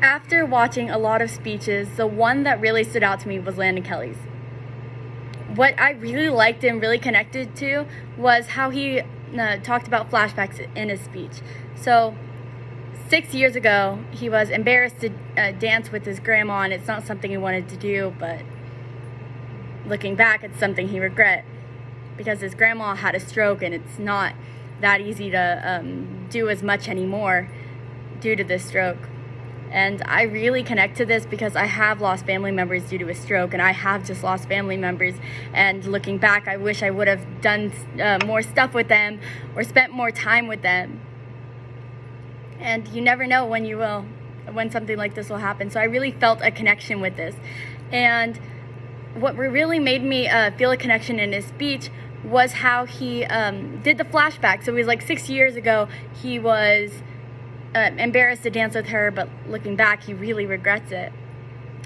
After watching a lot of speeches, the one that really stood out to me was Landon Kelly's. What I really liked and really connected to was how he talked about flashbacks in his speech. So 6 years ago, he was embarrassed to dance with his grandma, and it's not something he wanted to do, but looking back, it's something he regret because his grandma had a stroke, and it's not that easy to do as much anymore due to this stroke. And I really connect to this because I have lost family members due to a stroke, and I have just lost family members. And looking back, I wish I would have done more stuff with them or spent more time with them. And you never know when something like this will happen. So I really felt a connection with this. And what really made me feel a connection in his speech was how he did the flashback. So it was like 6 years ago, he was embarrassed to dance with her, but looking back, he really regrets it.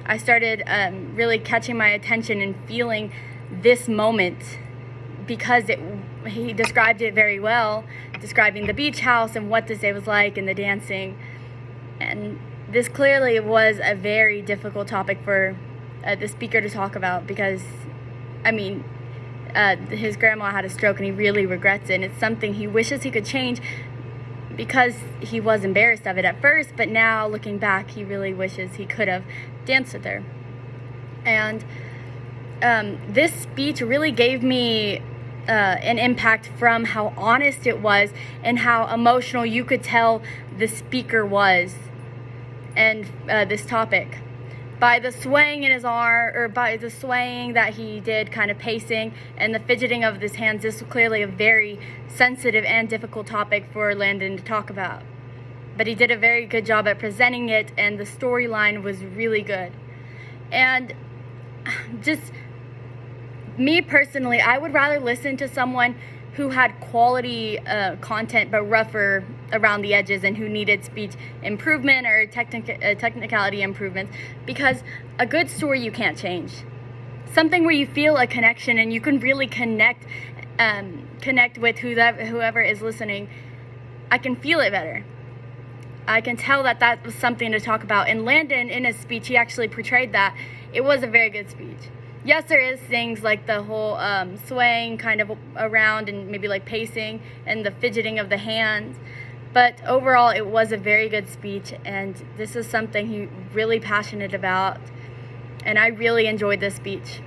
I started really catching my attention and feeling this moment because he described it very well, describing the beach house and what this day was like and the dancing. And this clearly was a very difficult topic for the speaker to talk about because, his grandma had a stroke and he really regrets it, and it's something he wishes he could change because he was embarrassed of it at first, but now looking back, he really wishes he could have danced with her. And this speech really gave me an impact from how honest it was and how emotional you could tell the speaker was and this topic. By the swaying in his arm, or by the swaying that he did, kind of pacing, and the fidgeting of his hands, this was clearly a very sensitive and difficult topic for Landon to talk about. But he did a very good job at presenting it, and the storyline was really good. And just me personally, I would rather listen to someone who had quality content but rougher around the edges and who needed speech improvement or technicality improvements, because a good story you can't change. Something where you feel a connection and you can really connect with whoever is listening, I can feel it better. I can tell that was something to talk about. And Landon, in his speech, he actually portrayed that. It was a very good speech. Yes, there is things like the whole swaying kind of around and maybe like pacing and the fidgeting of the hands. But overall, it was a very good speech, and this is something he's really passionate about. And I really enjoyed this speech.